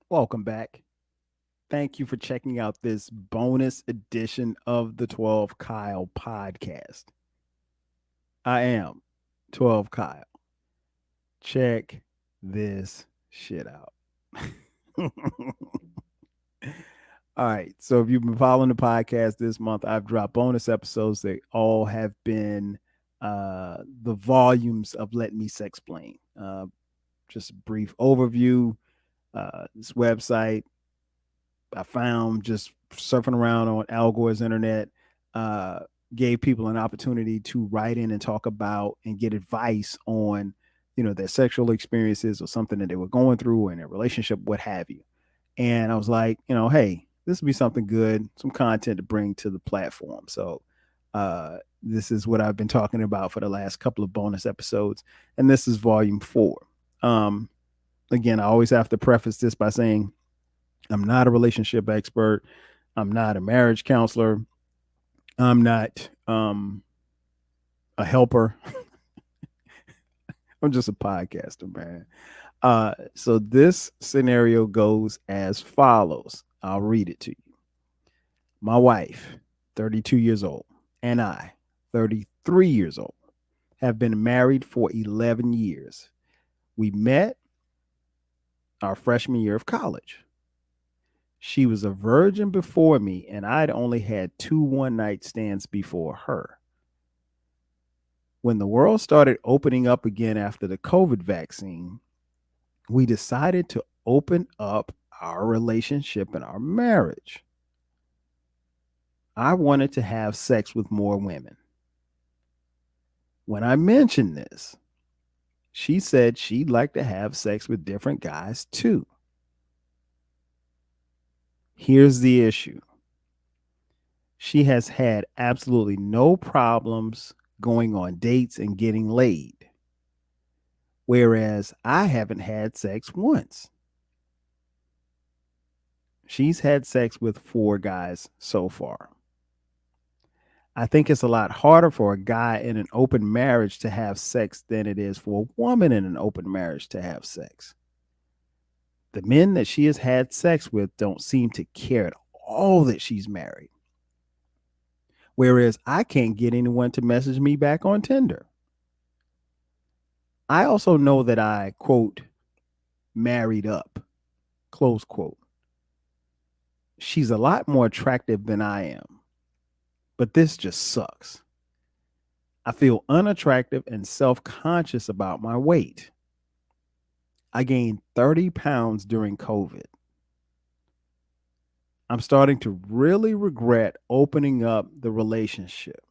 Welcome back. Thank you for checking out this bonus edition of the 12 Kyle podcast. I am 12 Kyle. Check this shit out. All right. So, if you've been following the podcast this month, I've dropped bonus episodes that all have been the volumes of Let Me Sexplain. Just a brief overview. This website I found just surfing around on Al Gore's internet, uh, gave people an opportunity to write in and talk about and get advice on, their sexual experiences or something that they were going through in their relationship, what have you. And I was like, hey, this would be something good, some content to bring to the platform. So, this is what I've been talking about for the last couple of bonus episodes, and this is volume 4. Um, Again, I always have to preface this by saying I'm not a relationship expert. I'm not a marriage counselor. I'm not a helper. I'm just a podcaster, man. So this scenario goes as follows. I'll read it to you. My wife, 32 years old, and I, 33 years old, have been married for 11 years. We met our freshman year of college. She was a virgin before me, and I'd only had 2 one-night stands before her. When the world started opening up again after the COVID vaccine, we decided to open up our relationship and our marriage. I wanted to have sex with more women. When I mentioned this, she said she'd like to have sex with different guys too. Here's the issue: she has had absolutely no problems going on dates and getting laid, whereas I haven't had sex once. She's had sex with 4 guys so far. I think it's a lot harder for a guy in an open marriage to have sex than it is for a woman in an open marriage to have sex. The men that she has had sex with don't seem to care at all that she's married. Whereas I can't get anyone to message me back on Tinder. I also know that I, quote, married up, close quote. She's a lot more attractive than I am, but this just sucks. I feel unattractive and self conscious about my weight. I gained 30 pounds during COVID. I'm starting to really regret opening up the relationship.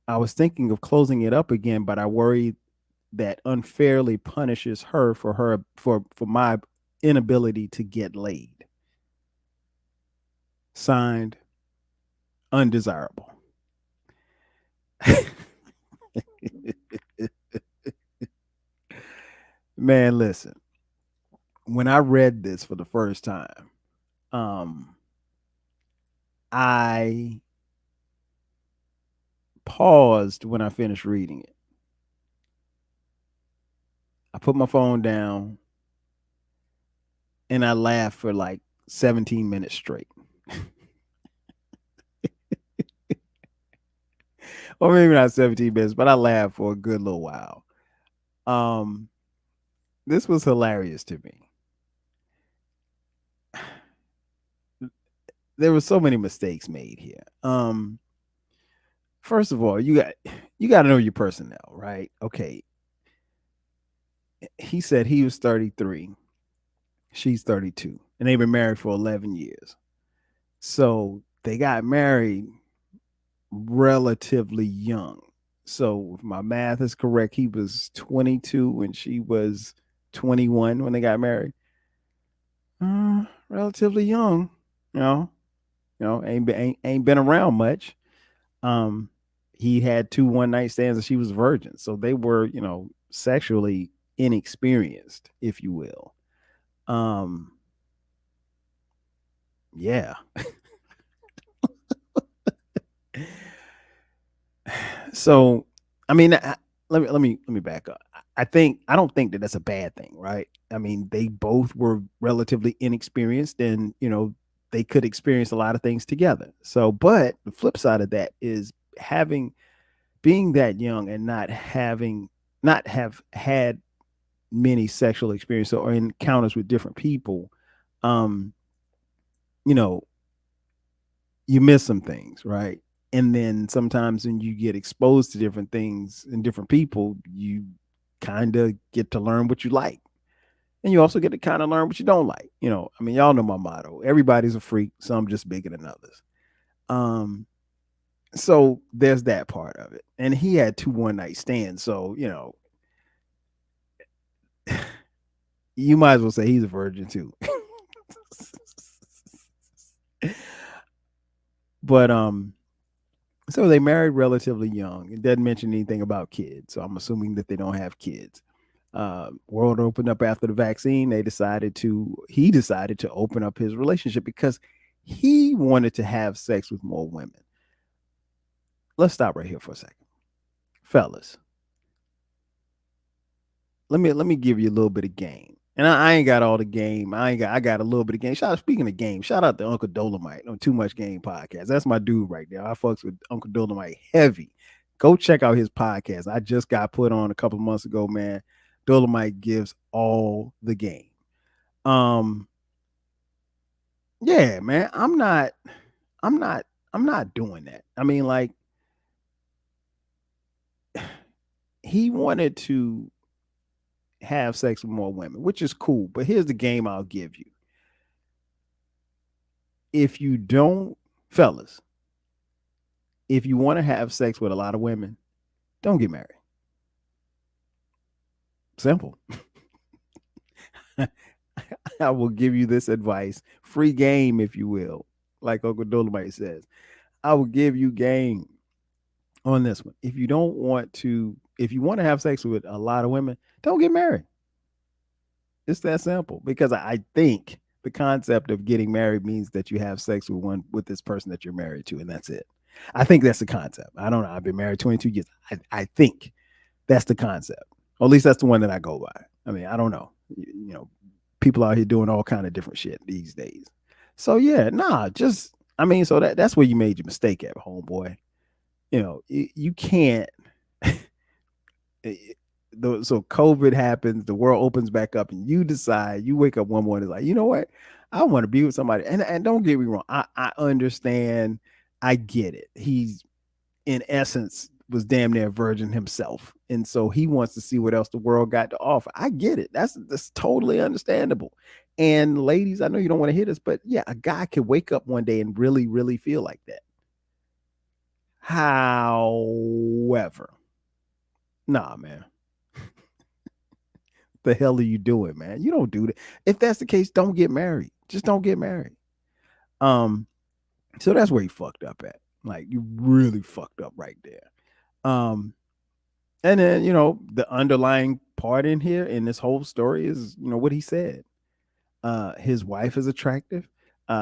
I was thinking of closing it up again, but I worry that unfairly punishes her for my inability to get laid. Signed, undesirable. Man, listen. When I read this for the first time, um, I paused when I finished reading it. I put my phone down and I laughed for like 17 minutes straight. Or maybe not 17 minutes, but I laughed for a good little while. Um, this was hilarious to me. There were so many mistakes made here. First of all, you got to know your personnel, right? Okay. He said he was 33, she's 32, and they've been married for 11 years. So they got married relatively young. So if my math is correct, he was 22 and she was 21 when they got married. Relatively young, you know, ain't been around much. Um, he had 2 one-night stands and she was a virgin, so they were, sexually inexperienced, if you will. Um, yeah. So, I mean, let me back up. I don't think that that's a bad thing, right? I mean, they both were relatively inexperienced, and they could experience a lot of things together. So, but the flip side of that is having being that young and not have had many sexual experiences or encounters with different people. Um, you know, you miss some things, right? And then sometimes when you get exposed to different things and different people, you kind of get to learn what you like. And you also get to kind of learn what you don't like. I mean, y'all know my motto. Everybody's a freak, some just bigger than others. Um, so there's that part of it. And he had 2 one-night stands. So, you might as well say he's a virgin too. But so they married relatively young. It doesn't mention anything about kids, so I'm assuming that they don't have kids. World opened up after the vaccine. He decided to open up his relationship because he wanted to have sex with more women. Let's stop right here for a second, fellas. Let me give you a little bit of game. And I ain't got all the game. I got a little bit of game. Speaking of game, shout out to Uncle Dolomite on Too Much Game Podcast. That's my dude right there. I fucks with Uncle Dolomite heavy. Go check out his podcast. I just got put on a couple of months ago, man. Dolomite gives all the game. Um, yeah, man. I'm not, I'm not doing that. I mean, like, he wanted to have sex with more women, which is cool. But here's the game I'll give you. If you don't, fellas, if you want to have sex with a lot of women, don't get married. Simple. I will give you this advice. Free game, if you will. Like Uncle Dolomite says. I will give you game on this one. If you want to have sex with a lot of women, don't get married. It's that simple. Because I think the concept of getting married means that you have sex with this person that you're married to, and that's it. I think that's the concept. I don't know. I've been married 22 years. I think that's the concept. Or at least that's the one that I go by. I mean, I don't know. People out here doing all kind of different shit these days. So yeah, nah, just I mean, so that's where you made your mistake at, homeboy. You can't. So COVID happens, the world opens back up, and you wake up one morning like, you know what? I want to be with somebody. And don't get me wrong, I understand, I get it. He's in essence was damn near a virgin himself. And so he wants to see what else the world got to offer. I get it. That's totally understandable. And ladies, I know you don't want to hear this, but yeah, a guy could wake up one day and really, really feel like that. However, nah, man. The hell are you doing, man? You don't do that. If that's the case, don't get married. Just don't get married. Um, so that's where he fucked up at. Like, you really fucked up right there. Um, and then, the underlying part in here in this whole story is, what he said. His wife is attractive.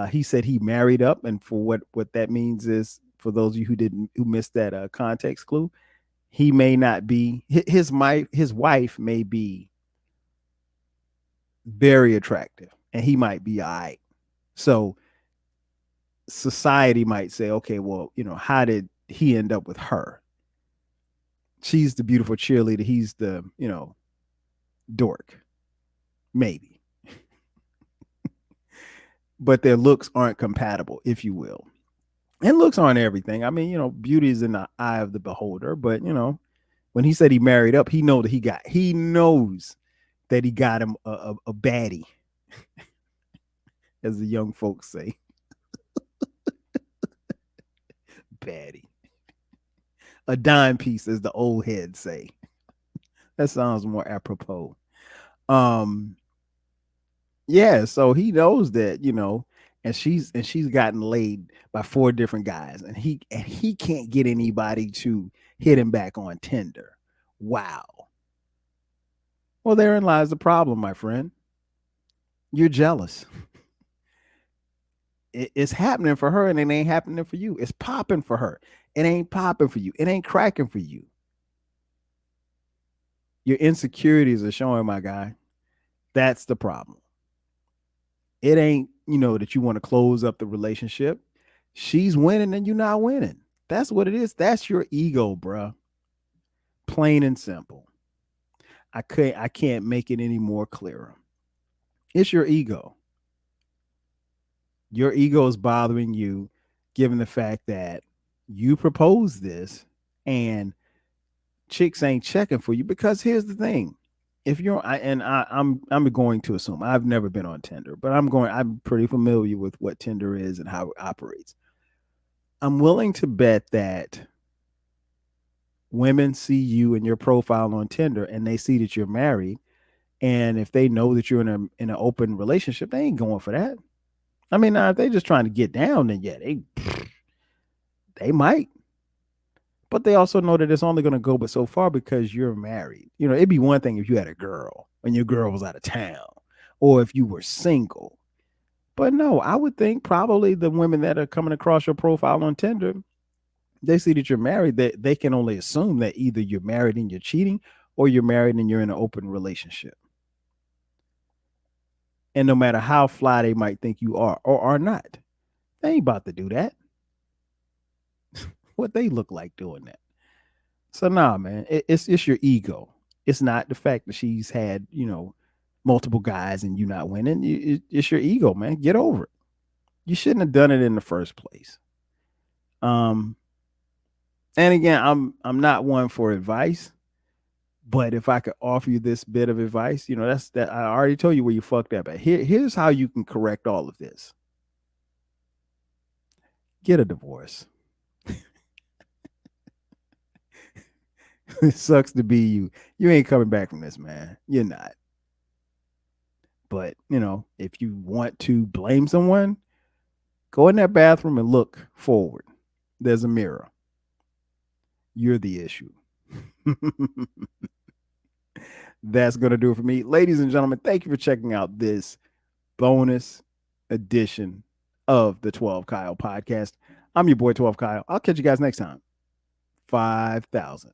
He said he married up, and for what that means is, for those of you who missed that context clue, he may not be his wife may be very attractive, and he might be all right. So society might say, okay, well, how did he end up with her? She's the beautiful cheerleader. He's the, dork, maybe. But their looks aren't compatible, if you will. And looks aren't everything. I mean, beauty is in the eye of the beholder. But when he said he married up, he knows that he got him a baddie, as the young folks say. Baddie. A dime piece, as the old heads say. That sounds more apropos. Um, yeah, so he knows that, and she's gotten laid by 4 different guys, and he can't get anybody to hit him back on Tinder. Wow. Well, therein lies the problem, my friend. You're jealous. It's happening for her, and it ain't happening for you. It's popping for her. It ain't popping for you. It ain't cracking for you. Your insecurities are showing, my guy. That's the problem. It ain't, that you want to close up the relationship. She's winning and you're not winning. That's what it is. That's your ego, bruh. Plain and simple. I can't make it any more clearer. It's your ego. Your ego is bothering you, given the fact that you proposed this and chicks ain't checking for you. Because here's the thing: if you're, I'm going to assume I've never been on Tinder, but I'm pretty familiar with what Tinder is and how it operates. I'm willing to bet that women see you and your profile on Tinder and they see that you're married, and if they know that you're in an open relationship, they ain't going for that. I mean, now if they just trying to get down, then yeah, they might. But they also know that it's only going to go but so far because you're married. It'd be one thing if you had a girl and your girl was out of town, or if you were single. But no, I would think probably the women that are coming across your profile on Tinder, they see that you're married, that they can only assume that either you're married and you're cheating, or you're married and you're in an open relationship. And no matter how fly they might think you are or are not, they ain't about to do that. What they look like doing that. So nah, man, it's your ego. It's not the fact that she's had multiple guys and you not winning. It's your ego, man. Get over it. You shouldn't have done it in the first place. Um, and again, I'm not one for advice, but if I could offer you this bit of advice, that's that. I already told you where you fucked up at. Here's how you can correct all of this. Get a divorce. It sucks to be you. You ain't coming back from this, man. You're not. But, if you want to blame someone, go in that bathroom and look forward. There's a mirror. You're the issue. That's going to do it for me. Ladies and gentlemen, thank you for checking out this bonus edition of the 12 Kyle podcast. I'm your boy, 12 Kyle. I'll catch you guys next time. 5,000.